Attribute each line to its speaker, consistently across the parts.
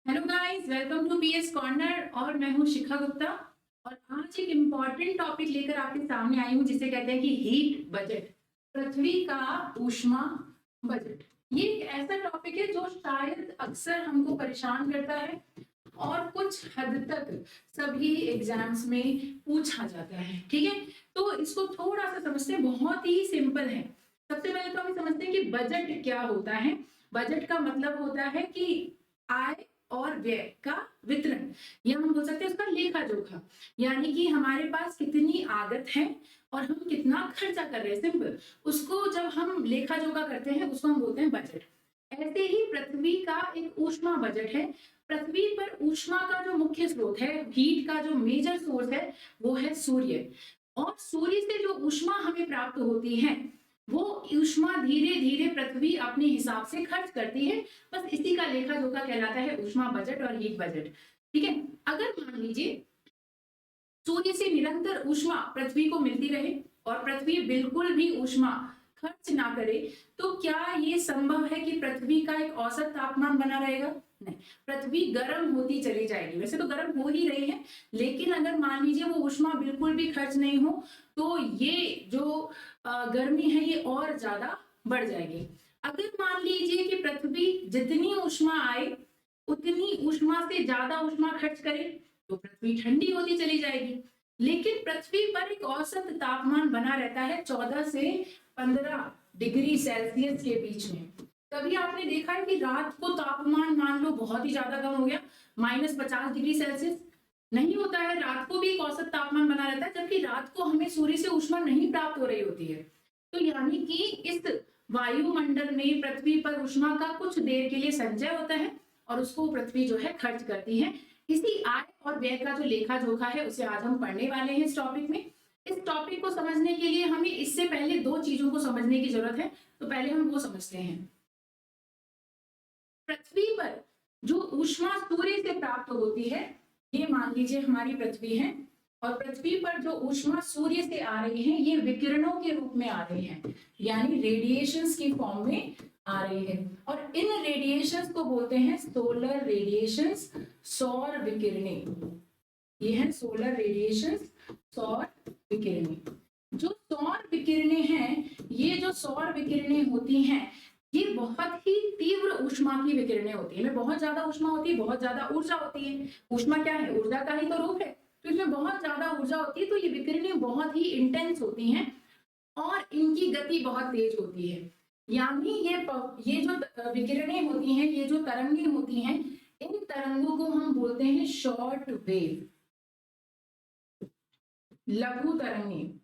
Speaker 1: Hello guys, welcome to PS corner और मैं हूं शिखा गुप्ता। और आज एक इम्पॉर्टेंट टॉपिक लेकर आपके सामने आई हूं जिसे कहते हैं कि हीट बजट, पृथ्वी का ऊष्मा बजट। ये एक ऐसा टॉपिक है जो शायद अक्सर हमको परेशान करता है और कुछ हद तक सभी एग्जाम्स में पूछा जाता है। ठीक है, तो इसको थोड़ा सा समझते हैं, बहुत ही सिंपल है। सबसे पहले तो हम समझते हैं कि बजट क्या होता है। बजट का मतलब होता है कि आय और व्यय का वितरण, या हम बोल सकते हैं उसका लेखा जोखा। यानी कि हमारे पास कितनी आगत है और हम कितना खर्चा कर रहे हैं, सिंपल। उसको जब हम लेखा जोखा करते हैं उसको हम बोलते हैं बजट। ऐसे ही पृथ्वी का एक ऊष्मा बजट है। पृथ्वी पर ऊष्मा का जो मुख्य स्रोत है, हीट का जो मेजर सोर्स है, वो है सूर्य। और सूर्य से जो ऊष्मा हमें प्राप्त होती है, वो ऊष्मा धीरे धीरे पृथ्वी अपने हिसाब से खर्च करती है। बस इसी का लेखा जोखा कहलाता है ऊष्मा बजट और हीट बजट। ठीक है, अगर मान लीजिए सूर्य से निरंतर ऊष्मा पृथ्वी को मिलती रहे और पृथ्वी बिल्कुल भी ऊष्मा खर्च ना करे, तो क्या ये संभव है कि पृथ्वी का एक औसत तापमान बना रहेगा? नहीं, पृथ्वी गर्म होती चली जाएगी। वैसे तो गर्म हो ही रही है, लेकिन अगर मान लीजिए वो ऊष्मा बिल्कुल भी खर्च नहीं हो, तो ये जो गर्मी है ये और ज्यादा बढ़ जाएगी। अगर मान लीजिए कि पृथ्वी जितनी ऊष्मा आए उतनी ऊष्मा से ज्यादा ऊष्मा खर्च करे, तो पृथ्वी ठंडी होती चली जाएगी। लेकिन पृथ्वी पर एक औसत तापमान बना रहता है 14 से 15 डिग्री सेल्सियस के बीच में। कभी आपने देखा है कि रात को तापमान मान लो बहुत ही ज्यादा कम हो गया, -50 डिग्री सेल्सियस? नहीं होता है, रात को भी एक औसत तापमान बना रहता है, जबकि रात को हमें सूर्य से ऊष्मा नहीं प्राप्त हो रही होती है। तो यानी कि इस वायुमंडल में पृथ्वी पर ऊष्मा का कुछ देर के लिए संचय होता है और उसको पृथ्वी जो है खर्च करती है। इसी आय और व्यय का जो लेखा जोखा है उसे आज हम पढ़ने वाले हैं इस टॉपिक में। इस टॉपिक को समझने के लिए हमें इससे पहले दो चीजों को समझने की जरूरत है, तो पहले हम वो समझते हैं। पृथ्वी पर जो ऊष्मा सूर्य से प्राप्त होती है, ये मान लीजिए हमारी पृथ्वी है, और पृथ्वी पर जो ऊष्मा सूर्य से आ रही है ये विकिरणों के रूप में आ रही है, यानी रेडिएशंस की फॉर्म में आ रही है। और इन रेडिएशंस को बोलते हैं सोलर रेडिएशंस, सौर विकिरणें। ये है सोलर रेडिएशंस, सौर विकिरणें। जो सौर विकिरणें हैं, ये जो सौर विकिरणें होती हैं, ये बहुत ही तीव्र ऊष्मा की विकिरणें होती है। इनमें बहुत ज्यादा ऊष्मा होती है, बहुत ज्यादा ऊर्जा होती है। ऊष्मा क्या है? ऊर्जा का ही तो रूप है। तो इसमें बहुत ज्यादा ऊर्जा होती है, तो ये विकिरणें बहुत ही इंटेंस होती हैं और इनकी गति बहुत तेज होती है। यानी ये जो विकिरणें होती हैं, ये जो तरंगें होती हैं, इन तरंगों को हम बोलते हैं शॉर्ट वेव, लघु तरंगें।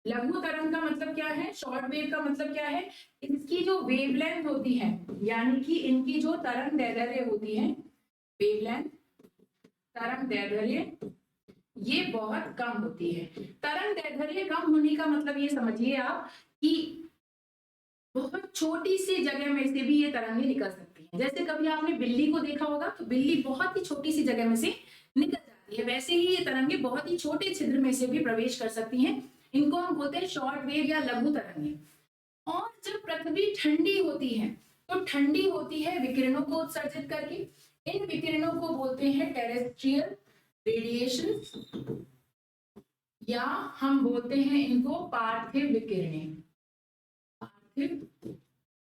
Speaker 1: लघु तरंग का मतलब क्या है? शॉर्ट वेव का मतलब क्या है? इसकी जो वेवलेंथ होती है, यानी कि इनकी जो तरंग दैर्ध्य होती है, वेवलेंथ, तरंग दैर्ध्य, ये बहुत कम होती है। तरंग दैर्ध्य कम होने का मतलब ये समझिए आप कि बहुत छोटी सी जगह में से भी ये तरंगें निकल सकती हैं। जैसे कभी आपने बिल्ली को देखा होगा, तो बिल्ली बहुत ही छोटी सी जगह में से निकल जाती है, वैसे ही ये तरंगें बहुत ही छोटे छिद्र में से भी प्रवेश कर सकती हैं। इनको हम बोलते हैं शॉर्ट वेव या लघु तरंगें। और जब पृथ्वी ठंडी होती है, तो ठंडी होती है विकिरणों को उत्सर्जित करके। इन विकिरणों को बोलते हैं टेरेस्ट्रियल रेडिएशन, या हम बोलते हैं इनको पार्थिव विकिरणें। पार्थिव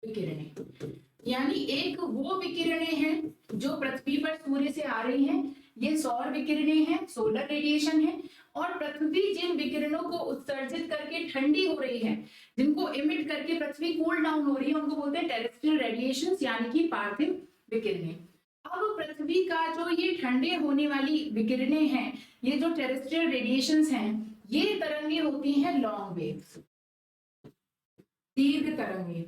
Speaker 1: विकिरणें यानी एक वो विकिरणें हैं जो पृथ्वी पर सूर्य से आ रही हैं, ये सौर विकिरणें हैं, सोलर रेडिएशन है। और पृथ्वी जिन विकिरणों को उत्सर्जित करके ठंडी हो रही है, जिनको इमिट करके पृथ्वी कूल डाउन हो रही है, उनको बोलते हैं टेरेस्ट्रियल रेडिएशंस, यानी कि पार्थिव विकिरणें। अब पृथ्वी का जो ये ठंडे होने वाली विकिरणें हैं, ये जो टेरेस्ट्रियल रेडिएशंस हैं, ये तरंगें होती हैं लॉन्ग वेव्स, दीर्घ तरंगें।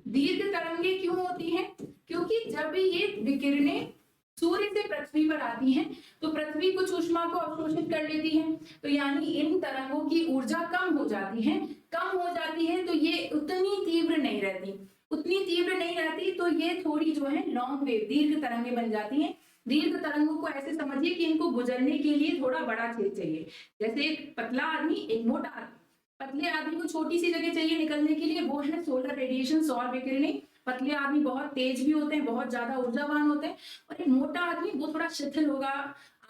Speaker 1: दीर्घ तरंगें क्यों होती हैं? क्योंकि जब ये विकिरणें सूर्य से पृथ्वी पर आती हैं, तो पृथ्वी कुछ ऊष्मा को अवशोषित कर लेती है, तो यानी इन तरंगों की ऊर्जा कम हो जाती है। कम हो जाती है तो ये उतनी तीव्र नहीं रहती, उतनी तीव्र नहीं रहती, तो ये थोड़ी जो है लॉन्ग वेव, दीर्घ तरंगें बन जाती हैं। दीर्घ तरंगों को ऐसे समझिए कि इनको गुजरने के लिए थोड़ा बड़ा छेद चाहिए। जैसे एक पतला आदमी, एक मोटा आदमी। पतले आदमी को छोटी सी जगह चाहिए निकलने के लिए, वो है सोलर रेडिएशन, सौर विकिरणें। पतले आदमी बहुत तेज भी होते हैं, बहुत ज्यादा ऊर्जावान होते हैं, और एक मोटा आदमी वो थोड़ा शिथिल होगा,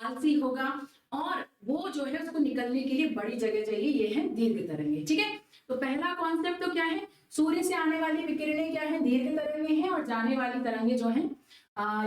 Speaker 1: आलसी होगा, और वो जो है उसको निकलने के लिए बड़ी जगह चाहिए। ये है दीर्घ तरंगे। ठीक है, तो पहला कॉन्सेप्ट तो क्या है, सूर्य से आने वाली विकिरणें क्या है, दीर्घ तरंगे हैं, और जाने वाली तरंगे जो है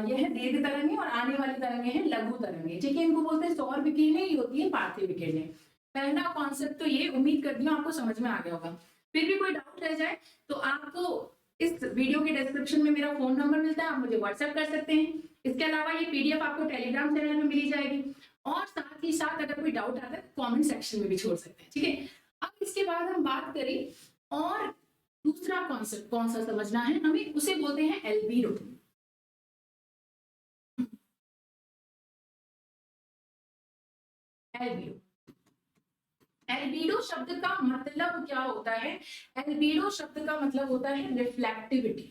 Speaker 1: यह है दीर्घ तरंगे, और आने वाली तरंगे हैं लघु तरंगे। ठीक है, इनको बोलते हैं सौर विकिरणें, ये होती है पार्थिव विकिरणें। पहला कॉन्सेप्ट तो ये, उम्मीद करती हूँ आपको समझ में आ गया होगा। फिर भी कोई डाउट रह जाए तो आपको इस वीडियो के डिस्क्रिप्शन में मेरा फोन नंबर मिलता है, आप मुझे व्हाट्सएप कर सकते हैं। इसके अलावा ये पीडीएफ आपको टेलीग्राम चैनल में मिली जाएगी, और साथ ही साथ अगर कोई डाउट आता है कमेंट सेक्शन में भी छोड़ सकते हैं। ठीक है, अब इसके बाद हम बात करें, और दूसरा कॉन्सेप्ट कौन सा समझना है हमें, उसे बोलते हैं एल्बिडो। एल्बिडो, एल्बिडो शब्द का मतलब क्या होता है, एल्बिडो शब्द का मतलब होता है रिफ्लेक्टिविटी।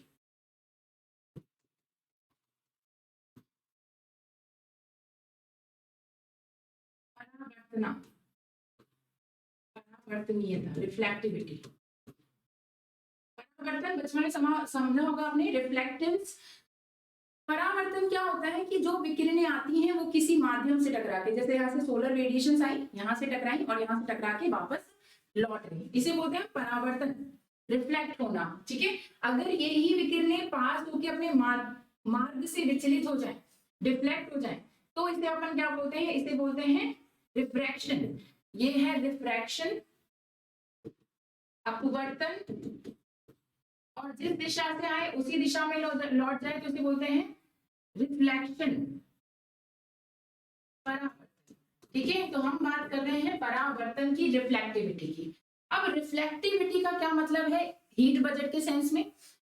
Speaker 1: परावर्तनीयता, रिफ्लेक्टिविटी। परावर्तन बचपन में समझा होगा आपने, रिफ्लेक्टेंस। परावर्तन क्या होता है कि जो विकिरणें आती हैं वो किसी माध्यम से टकरा के, जैसे यहाँ से सोलर रेडिएशन आई, यहाँ से टकराई और यहाँ से टकरा के वापस लौट गई, इसे बोलते हैं परावर्तन, रिफ्लेक्ट होना। ठीक है, अगर यही विकिरणें पास होकर अपने मार्ग से विचलित हो जाए, डिफ्लेक्ट हो जाए, तो इसे अपन क्या बोलते हैं, इसे बोलते हैं रिफ्रैक्शन। ये है रिफ्रैक्शन, अपवर्तन, और जिस दिशा से आए उसी दिशा में लौट जाए तो इसे बोलते हैं रिफ्लेक्शन, परावर्तन। ठीक है, तो हम बात कर रहे हैं परावर्तन की, रिफ्लेक्टिविटी की। अब रिफ्लेक्टिविटी का क्या मतलब है हीट बजट के सेंस में,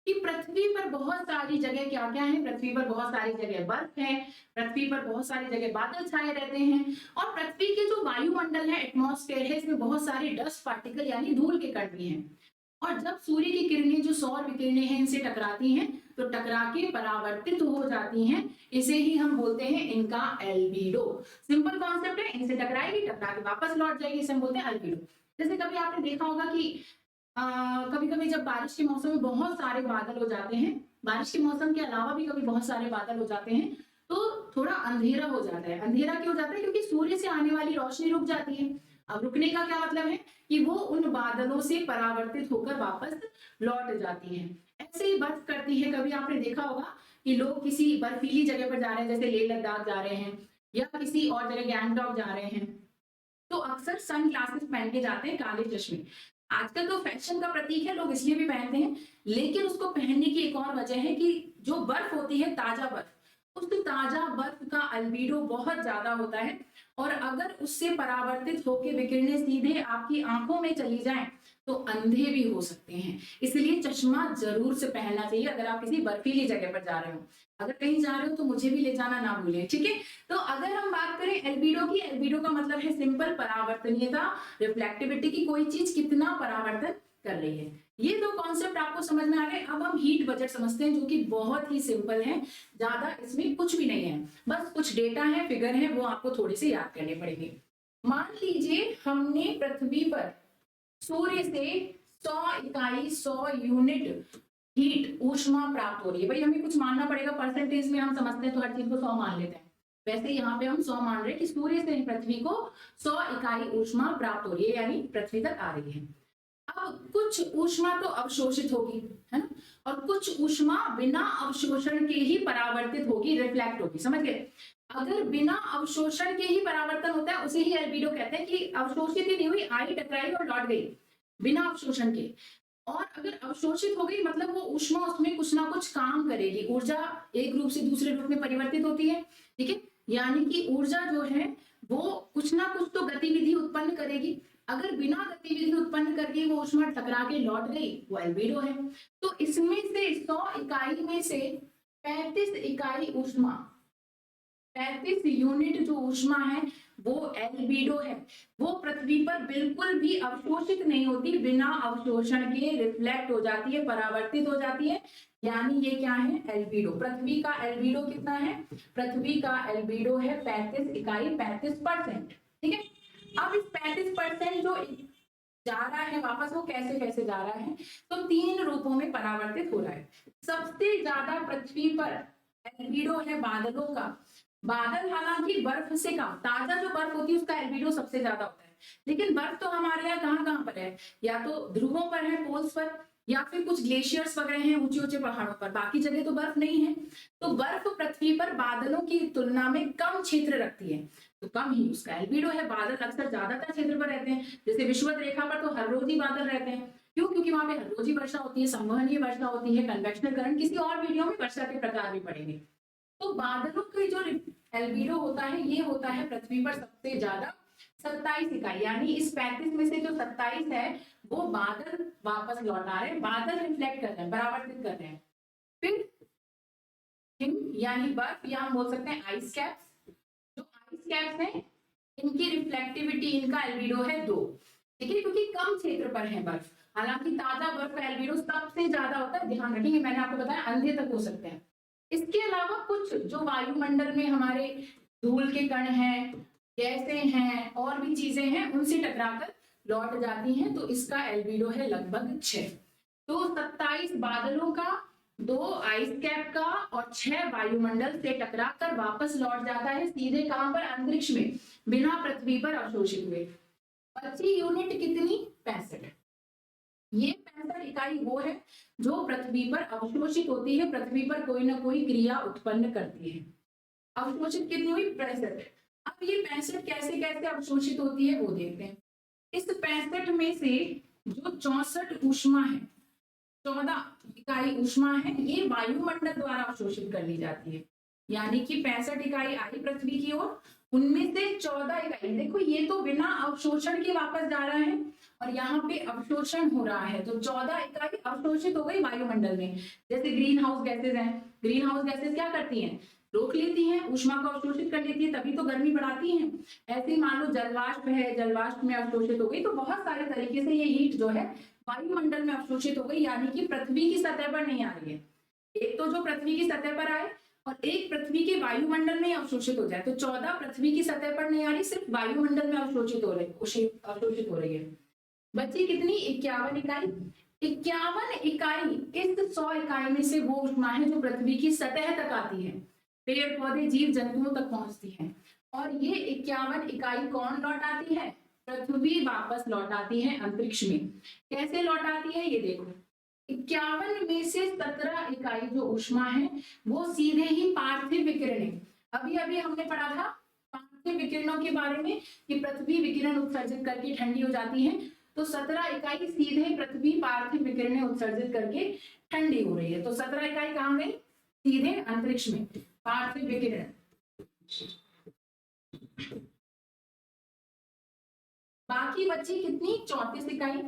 Speaker 1: कि पृथ्वी पर बहुत सारी जगह क्या क्या है, पृथ्वी पर बहुत सारी जगह बर्फ है, पृथ्वी पर बहुत सारी जगह बादल छाए रहते हैं, और पृथ्वी के जो वायुमंडल है, एटमॉस्फेयर है, इसमें बहुत सारे डस्ट पार्टिकल यानी धूल के कण भी हैं। और जब सूर्य की किरणें, जो सौर विकिरणें हैं, इनसे टकराती हैं तो टकरा के परावर्तित हो जाती हैं, इसे ही हम बोलते हैं इनका एल्बिडो। सिंपल कॉन्सेप्ट है, इनसे टकराएगी, टकरा के वापस लौट जाएगी, इसे हम बोलते हैं एल्बिडो। जैसे कभी आपने देखा होगा कि कभी कभी जब बारिश के मौसम में बहुत सारे बादल हो जाते हैं, बारिश के मौसम के अलावा भी कभी बहुत सारे बादल हो जाते हैं, तो थोड़ा अंधेरा हो जाता है। अंधेरा क्यों हो जाता है, क्योंकि सूर्य से आने वाली रोशनी रुक जाती है। अब रुकने का क्या मतलब है कि वो उन बादलों से परावर्तित होकर वापस लौट जाती है। ऐसे ही बर्फ करती है, कभी आपने देखा होगा कि लोग किसी बर्फीली जगह पर जा रहे हैं, जैसे लेह लद्दाख जा रहे हैं या किसी और जगह गैंगटॉक जा रहे हैं, तो अक्सर सन ग्लासेस पहन के जाते हैं, काले चश्मे। आजकल तो फैशन का प्रतीक है, लोग इसलिए भी पहनते हैं, लेकिन उसको पहनने की एक और वजह है कि जो बर्फ होती है, ताजा बर्फ, उस ताजा बर्फ का अल्बीडो बहुत ज्यादा होता है, और अगर उससे परावर्तित होकर विकिरणें सीधे आपकी आंखों में चली जाएं तो अंधे भी हो सकते हैं। इसलिए चश्मा जरूर से पहनना चाहिए अगर आप किसी बर्फीली जगह पर जा रहे हो। अगर कहीं जा रहे हो तो मुझे भी ले जाना ना भूलें। ठीक है, तो अगर हम बात करें एल्बिडो की, एल्बिडो का मतलब है सिंपल परावर्तनीयता, रिफ्लेक्टिविटी की, कोई चीज कितना परावर्तन कर रही है। ये दो कॉन्सेप्ट आपको समझ में आ गए। अब हम हीट बजट समझते हैं, जो कि बहुत ही सिंपल है, ज्यादा इसमें कुछ भी नहीं है, बस कुछ डेटा है, फिगर है, वो आपको थोड़ी सी याद करने पड़ेंगे। मान लीजिए हमने पृथ्वी पर सूर्य से 100 इकाई, 100 यूनिट हीट, ऊष्मा प्राप्त हो रही है। भाई हमें कुछ मानना पड़ेगा, परसेंटेज में हम समझते हैं तो हर चीज को 100 मान लेते हैं, वैसे यहाँ पे हम 100 मान रहे हैं कि सूर्य से पृथ्वी को 100 इकाई ऊष्मा प्राप्त हो रही है, यानी पृथ्वी तक आ रही है। अब कुछ ऊष्मा तो अवशोषित होगी, है ना, और कुछ ऊष्मा बिना अवशोषण के ही परावर्तित होगी, रिफ्लेक्ट होगी। समझ गए, अगर बिना अवशोषण के ही परावर्तन होता है उसे ही एल्बिडो कहते हैं, कि अवशोषित ही नहीं हुई, आई, टकराई और लौट गई बिना अवशोषण के। और अगर अवशोषित हो गई मतलब वो ऊष्मा उसमें कुछ ना कुछ काम करेगी, ऊर्जा एक रूप से दूसरे रूप में परिवर्तित होती है। ठीक है, यानी कि ऊर्जा जो है वो कुछ ना कुछ तो गतिविधि उत्पन्न करेगी। अगर बिना गतिविधि उत्पन्न करके वो ऊष्मा टकरा के लौट गई, वो एल्बिडो है। तो इसमें से 100 इकाई में से 35 इकाई ऊष्मा, 35 यूनिट जो ऊष्मा है वो एल्बिडो है। वो पृथ्वी पर बिल्कुल भी अवशोषित नहीं होती, बिना अवशोषण के रिफ्लेक्ट हो जाती है, परावर्तित हो जाती है, यानी ये क्या है, एल्बिडो। पृथ्वी का एल्बिडो कितना है, पृथ्वी का एल्बिडो है 35 इकाई, 35%। ठीक है, अब इस 35% जो जा रहा है वापस, वो कैसे कैसे जा रहा है, तो 3 रूपों में परावर्तित हो रहा है। सबसे ज्यादा पृथ्वी पर एल्बिडो है बादलों का। बादल हालांकि बर्फ से कम, ताजा जो बर्फ होती है उसका एल्बिडो सबसे ज्यादा होता है, लेकिन बर्फ तो हमारे यहाँ कहाँ कहाँ पर है, या तो ध्रुवों पर है, पोल्स पर, या फिर कुछ ग्लेशियर्स वगैरह हैं ऊंचे ऊंचे पहाड़ों पर, बाकी जगह तो बर्फ नहीं है। तो बर्फ पृथ्वी पर बादलों की तुलना में कम क्षेत्र रखती है, तो कम ही उसका एल्बिडो है। बादल अक्सर ज्यादातर क्षेत्र पर रहते हैं, जैसे विषुवत रेखा पर तो हर रोज ही बादल रहते हैं। क्यों? क्योंकि वहां पे हर रोज ही वर्षा होती है, संवहनीय वर्षा होती है, कन्वेक्शनल करंट। किसी और वीडियो में वर्षा के प्रकार भी पढ़ेंगे। तो बादलों के जो एल्बिडो होता है, ये होता है पृथ्वी पर सबसे ज्यादा 27 इकाई, यानी इस 35 में से जो 27 है वो बादल वापस लौट आ रहे हैं, बादल रिफ्लेक्ट कर रहे हैं, परावर्तित कर रहे हैं। फिर हिम यानी बर्फ, या हम बोल सकते हैं आइस कैप्स। जो आइस कैप्स हैं इनकी रिफ्लेक्टिविटी, इनका एल्बिडो है 2, ठीक है, क्योंकि कम क्षेत्र पर है बर्फ। हालांकि ताजा बर्फ का एल्बिडो सबसे ज्यादा होता है, ध्यान रखेंगे, मैंने आपको बताया अंधे तक हो सकते हैं। इसके अलावा कुछ जो वायुमंडल में हमारे धूल के कण हैं, गैसें हैं, और भी चीजें हैं, उनसे टकराकर लौट जाती हैं, तो इसका एल्बिडो है लगभग 6। तो 27 बादलों का, 2 आइस कैप का और 6 वायुमंडल से टकराकर वापस लौट जाता है सीधे कहां पर, अंतरिक्ष में, बिना पृथ्वी पर अवशोषित हुए। बची यूनिट कितनी? 65। ये 65 इकाई वो है जो पृथ्वी पर अवशोषित होती है, पृथ्वी पर कोई ना कोई क्रिया उत्पन्न करती है। अवशोषित कितनी हुई? 65। अब ये 65 कैसे कैसे अवशोषित होती है वो देखते हैं। इस 65 में से जो 64 ऊष्मा है, 14 इकाई ऊष्मा है, ये वायुमंडल द्वारा अवशोषित कर ली जाती है। यानी कि 65 इकाई आई पृथ्वी की ओर, उनमें से 14 इकाई, देखो ये तो बिना अवशोषण के वापस जा रहा है और यहाँ पे अवशोषण हो रहा है, तो 14 इकाई अवशोषित हो गई वायुमंडल में। जैसे ग्रीन हाउस गैसेज हैं, ग्रीन हाउस गैसेज क्या करती हैं? रोक लेती हैं, ऊष्मा को अवशोषित कर लेती है, तभी तो गर्मी बढ़ाती हैं। ऐसे ही मान लो जलवाष्प है, जलवाष्प में अवशोषित हो गई, तो बहुत सारे तरीके से ये हीट जो है वायुमंडल में अवशोषित हो गई, यानी कि पृथ्वी की सतह पर नहीं आ रही है। एक तो जो पृथ्वी की सतह पर आए और एक पृथ्वी के वायुमंडल में अवशोषित हो जाए, तो 14 पृथ्वी की सतह पर नहीं आ रही, सिर्फ वायुमंडल में अवशोषित हो रही है। बची कितनी? 51 इकाई। 51 इकाई, इस 100 इकाई में से वो ऊष्मा है जो पृथ्वी की सतह तक आती है, पेड़ पौधे जीव जंतुओं तक पहुंचती है। और ये 51 इकाई कौन लौट आती है? पृथ्वी वापस लौट आती है अंतरिक्ष में। कैसे लौट आती है ये देखो, 51 में से 17 इकाई जो ऊष्मा है वो सीधे ही पार्थिव विकिरण, अभी अभी हमने पढ़ा था पार्थिव विकिरणों के बारे में कि पृथ्वी विकिरण उत्सर्जित करके ठंडी हो जाती है, तो 17 इकाई सीधे पृथ्वी पार्थिव विकिरण उत्सर्जित करके ठंडी हो रही है। तो 17 इकाई कहां गई? सीधे अंतरिक्ष में, पार्थिव विकिरण। बाकी बची कितनी? 34 इकाई।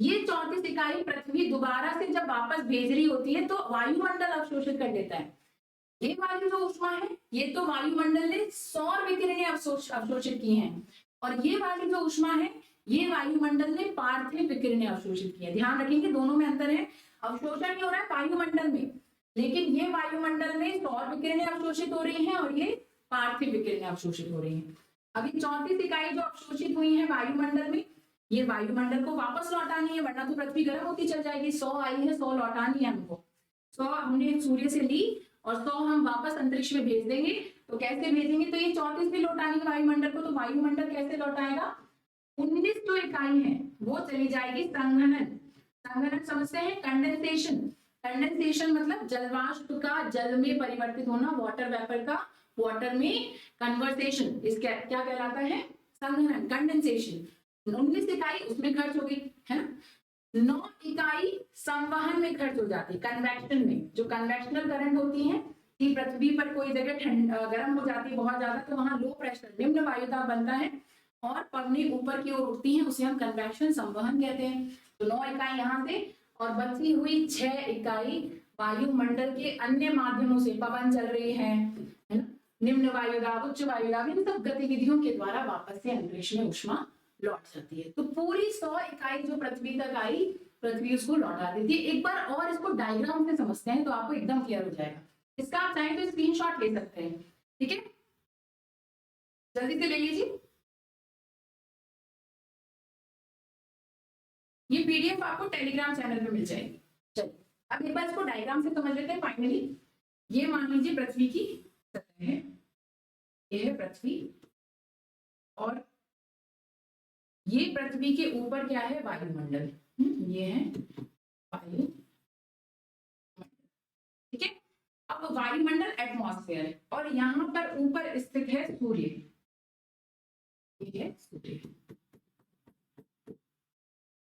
Speaker 1: ये 34 इकाई पृथ्वी दोबारा से जब वापस भेज रही होती है तो वायुमंडल अवशोषित कर लेता है। ये वायु जो ऊष्मा है ये तो वायुमंडल ने सौर विकिरणें अवशोषित की हैं, और ये वाली जो ऊष्मा है ये वायुमंडल ने पार्थिव विकिरणें अवशोषित की है। ध्यान रखेंगे दोनों में अंतर है, अवशोषण नहीं हो रहा है वायुमंडल में, लेकिन ये वायुमंडल में सौर विकिरणें अवशोषित हो रही हैं और ये पार्थिव विकिरणें अवशोषित हो रही हैं। अभी 34 इकाई जो अवशोषित हुई है वायुमंडल में, ये वायुमंडल को वापस लौटानी है, वरना तो पृथ्वी गर्म होती चल जाएगी। 100 आई है, 100 लौटानी है हमको। 100 हमने सूर्य से ली और 100 हम वापस अंतरिक्ष में भेज देंगे। तो कैसे भेजेंगे? तो ये 34 भी लौटानी है वायुमंडल को, तो वायुमंडल कैसे लौटाएगा? 19 जो इकाई है वो चली जाएगी संघनन। संघनन समझते हैं? कंडेंसेशन। कंडेंसेशन मतलब जलवाष्प का जल में परिवर्तित होना, वाटर वेपर का वाटर में कन्वर्सेशन, इसका क्या कहलाता है? संघनन, कंडेंसेशन। 19 इकाई उसमें खर्च हो गई है ना। 9 इकाई संवहन में खर्च हो जाती है, कन्वेक्शन में। जो कन्वेक्शनल करंट होती है कि पृथ्वी पर कोई जगह गर्म हो जाती है बहुत ज्यादा, तो वहां लो प्रेशर निम्न वायुदाब बनता है और पवनी ऊपर की ओर उठती है, उसे हम कन्वेक्शन संवहन कहते हैं। तो 9 इकाई यहाँ से, और बची हुई 6 इकाई वायुमंडल के अन्य माध्यमों से, पवन चल रही है ना, निम्न वायुदाब, उच्च वायुदाब, इन सब गतिविधियों के द्वारा वापस से अंतरिक्ष में ऊष्मा लौट जाती है। तो पूरी 100 इकाई जो पृथ्वी तक आई, पृथ्वी उसको लौटा देती है। एक बार और इसको डायग्राम से समझते हैं तो आपको एकदम क्लियर हो जाएगा। इसका आप चाहें तो स्क्रीनशॉट ले सकते हैं, ठीक है, जल्दी से ले लीजिए। सिर्फ आपको टेलीग्राम चैनल पे मिल जाएगी। चलिए अब एक बार इसको डायग्राम से समझ लेते हैं। फाइनली ये मान लीजिए पृथ्वी की सतह है, ये है पृथ्वी, और ये पृथ्वी के ऊपर क्या है, वायुमंडल। ये है वायुमंडल, ठीक है। अब वायुमंडल एटमॉस्फेयर है, और यहाँ पर ऊपर स्थित है सूर्य, ये है सूर्य।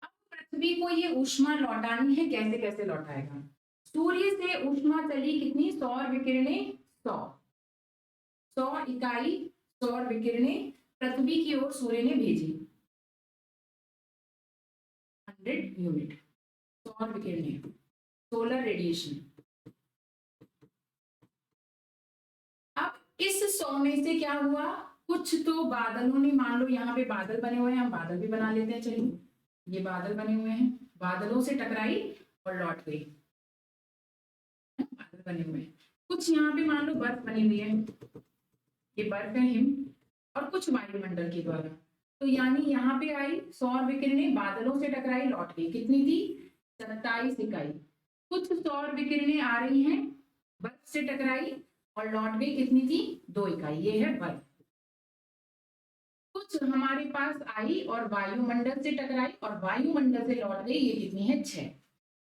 Speaker 1: अब पृथ्वी को ये ऊष्मा लौटानी है, कैसे कैसे लौटाएगा। सूर्य से ऊष्मा चली कितनी, सौर विकिरणें 100 इकाई सौर विकिरणें पृथ्वी की ओर सूर्य ने भेजी, 100 यूनिट सौर विकिरणें, सोलर रेडिएशन। अब इस 100 में से क्या हुआ, कुछ तो बादलों ने, मान लो यहाँ पे बादल बने हुए हैं, हम बादल भी बना लेते हैं। चलिए ये बादल बने हुए हैं, बादलों से टकराई और लौट गई, बादल बने हुए हैं। कुछ यहाँ पे मान लो बर्फ बनी हुई है, ये बर्फ है, हिम, और कुछ वायुमंडल के द्वारा। तो यानी यहाँ पे आई सौर विकिरणें, बादलों से टकराई, लौट गई, कितनी थी, 27 इकाई। कुछ सौर विकिरणें आ रही हैं, बर्फ से टकराई और लौट गई, कितनी थी, 2 इकाई, ये है बर्फ। कुछ हमारे पास आई और वायुमंडल से टकराई और वायुमंडल से लौट गई, ये कितनी है, 6।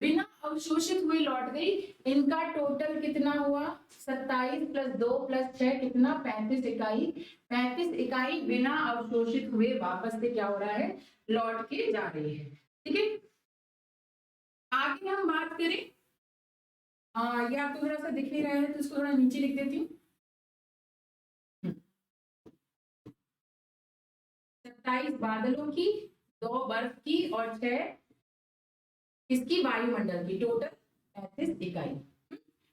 Speaker 1: बिना अवशोषित हुए लौट गई, इनका टोटल कितना हुआ, 27 + 2 + 6 कितना, 35 इकाई। 35 इकाई बिना अवशोषित हुए वापस से क्या हो रहा है, लौट के जा रही है, ठीक है। आगे हम बात करें, ये आपको थोड़ा सा दिख नहीं रहा है तो इसको थोड़ा नीचे लिख देती हूँ। 27 बादलों की, 2 बर्फ की और 6 इसकी वायुमंडल की, टोटल 35 इकाई।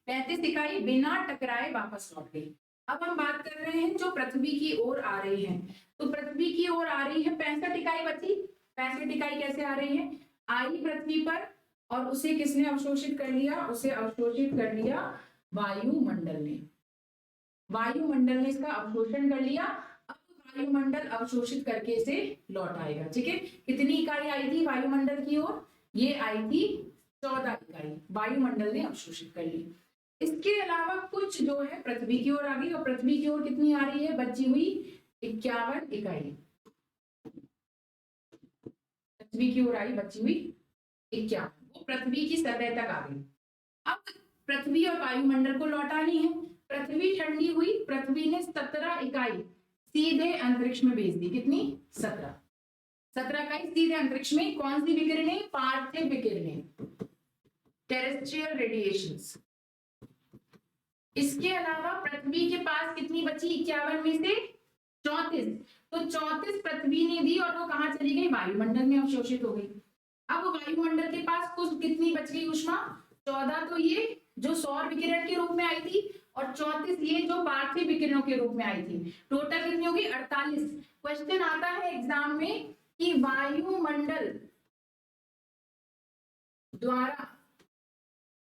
Speaker 1: 35 इकाई बिना टकराए वापस लौट गई। अब हम बात कर रहे हैं जो पृथ्वी की ओर आ रही है, तो पृथ्वी की ओर आ रही है 65 इकाई बची। 65 इकाई कैसे आ रही है, आई पृथ्वी पर और उसे किसने अवशोषित कर लिया, उसे अवशोषित कर लिया वायुमंडल ने। वायुमंडल ने इसका अवशोषण कर लिया। अब वायुमंडल अवशोषित करके इसे लौट आएगा, ठीक है। कितनी इकाई आई थी वायुमंडल की ओर, ये आई थी 14 इकाई, वायुमंडल ने अवशोषित कर ली। इसके अलावा कुछ जो है पृथ्वी की ओर आ गई, और पृथ्वी की ओर कितनी आ रही है, बची हुई 51 इकाई। पृथ्वी की ओर आई बची हुई 51, वो पृथ्वी की सतह तक आ गई। अब पृथ्वी और वायुमंडल को लौटानी है। पृथ्वी ठंडी हुई, पृथ्वी ने 17 इकाई सीधे अंतरिक्ष में भेज दी, कितनी, 17 इकाई सीधे अंतरिक्ष में। कौन सी विकिरणें, पार्थिव विकिरणें, टेरेस्ट्रियल रेडिएशंस। इसके अलावा पृथ्वी के पास कितनी बची, 51 में से 34, तो 34 पृथ्वी ने दी और वो कहाँ चली गई, वायुमंडल में अवशोषित हो गई। अब वायुमंडल के पास कुछ कितनी बच गई ऊष्मा, 14 तो ये जो सौर विकिरण के रूप में आई थी, और 34 ये जो पार्थिव विकिरणों के रूप में आई थी। टोटल कितनी होगी, 48। क्वेश्चन आता है एग्जाम में कि वायुमंडल द्वारा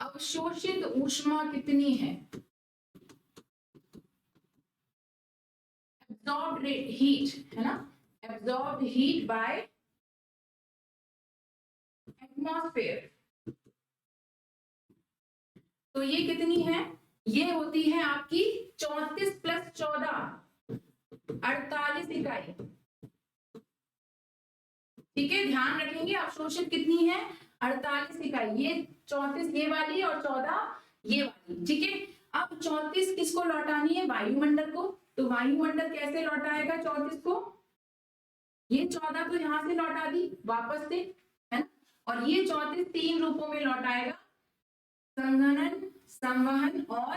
Speaker 1: अवशोषित ऊष्मा कितनी है, एब्जॉर्ब्ड हीट है ना, एब्जॉर्ब्ड हीट बाय एटमॉस्फेयर। तो ये कितनी है, ये होती है आपकी 34 + 14 48 इकाई, ठीक है। ध्यान रखेंगे अवशोषित कितनी है, 48 इकाई, ये 34 ये वाली और 14 ये वाली, ठीक है। अब 34 किसको लौटानी है, वायुमंडल को। तो वायुमंडल कैसे लौटाएगा 34 को, ये 14 तो यहां से लौटा दी वापस से, है ना, और ये 34 3 रूपों में लौटाएगा, संघनन, संवहन और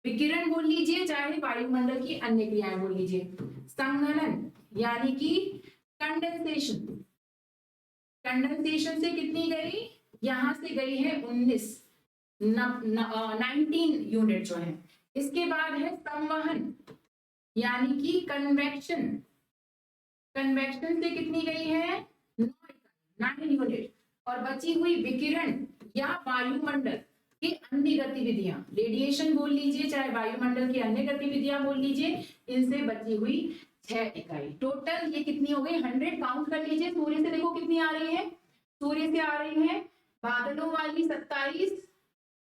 Speaker 1: विकिरण बोल लीजिए, चाहे वायुमंडल की अन्य क्रियाएं बोल लीजिए। संघनन यानी कि कंडेंसेशन, कंडेंसेशन से कितनी गई, यहां से गई है 19 यूनिट जो है। इसके बाद है संवहन यानी कि कन्वेक्शन, कन्वेक्शन से कितनी गई है, 9 यूनिट। और बची हुई विकिरण या वायुमंडल की अन्य गतिविधियां, रेडिएशन बोल लीजिए चाहे वायुमंडल की अन्य गतिविधियां बोल लीजिए, इनसे बची हुई 6 इकाई। टोटल ये कितनी हो गई, 100। काउंट कर लीजिए, सूर्य से देखो कितनी आ रही है, सूर्य से आ रही है, बादलों वाली 27,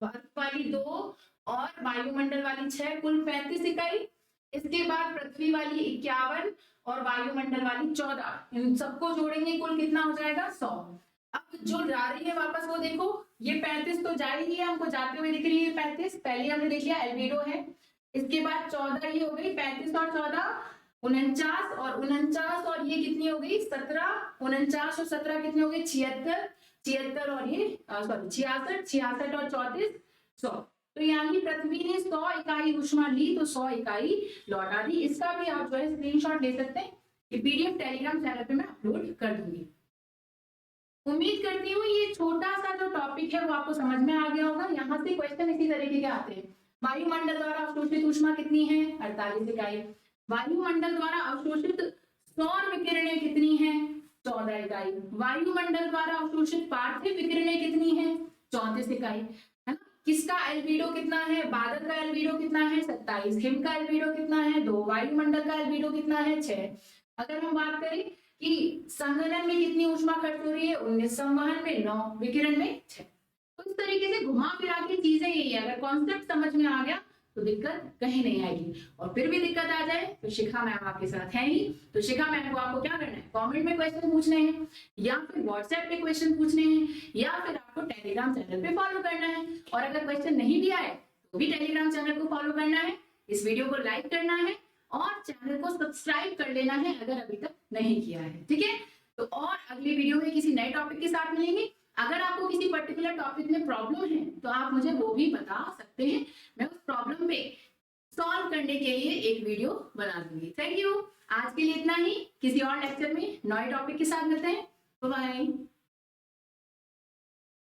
Speaker 1: बर्फ वाली 2 और वायुमंडल वाली 6, कुल 35 इकाई। इसके बाद पृथ्वी वाली 51 और वायुमंडल वाली 14, इन सबको जोड़ेंगे कुल कितना हो जाएगा 100। अब जो जा रही है वापस वो देखो, ये 35 तो जा रही है, हमको जाते हुए दिख रही है 35, पहले हमने देख लिया एल्बिडो है। इसके बाद 14 ये हो गई, 35 और 14 49, और 49 और ये कितनी हो गई 17, 49 और 17 कितनी हो गई 76, 76 और ये सॉरी 66, 66 और 34 100। तो यानी पृथ्वी ने 100 इकाई ऊष्मा ली तो 100 इकाई लौटा दी। इसका भी आप जो है स्क्रीनशॉट ले सकते हैं, ये पीडीएफ टेलीग्राम चैनल पे मैं अपलोड कर दूंगी। उम्मीद करती हूँ ये छोटा सा जो टॉपिक है वो आपको समझ में आ गया होगा। यहाँ से क्वेश्चन इसी तरीके के आते हैं। वायुमंडल द्वारा अवशोषित ऊष्मा कितनी है 48 इकाई। वायुमंडल द्वारा अवशोषित सौर विकिरणें कितनी है 14 इकाई। वायुमंडल द्वारा अवशोषित पार्थिव विकिरणें कितनी है 34 इकाई, है ना। किसका एल्बिडो कितना है, बादल का एल्बिडो कितना है 27, हिम का एल्बिडो कितना है 2, वायुमंडल का एल्बिडो कितना है 6। अगर हम बात करें कि संघनन में कितनी ऊष्मा खर्च हो रही है 19, संवहन में 9, विकिरण में 6। तो इस तरीके से घुमा फिरा के चीजें यही है। अगर कॉन्सेप्ट समझ में आ गया तो दिक्कत कहीं नहीं आएगी, और फिर भी दिक्कत आ जाए तो शिखा मैम आपके साथ है ही। तो शिखा मैम को आपको क्या करना है, कमेंट में क्वेश्चन पूछने हैं, या फिर व्हाट्सएप पे क्वेश्चन पूछने हैं, या फिर आपको टेलीग्राम चैनल पे फॉलो करना है। और अगर क्वेश्चन नहीं भी आए तो भी टेलीग्राम चैनल को फॉलो करना है, इस वीडियो को लाइक करना है और चैनल को सब्सक्राइब कर लेना है अगर अभी तक नहीं किया है, ठीक है। तो और अगली वीडियो में किसी नए टॉपिक के साथ मिलेंगे। अगर आपको किसी पर्टिकुलर टॉपिक में प्रॉब्लम है तो आप मुझे वो भी बता सकते हैं, मैं उस प्रॉब्लम पे सॉल्व करने के लिए एक वीडियो बना दूंगी। Thank you. आज के लिए इतना ही, किसी और लेक्चर में नए टॉपिक के साथ मिलते हैं। Bye bye.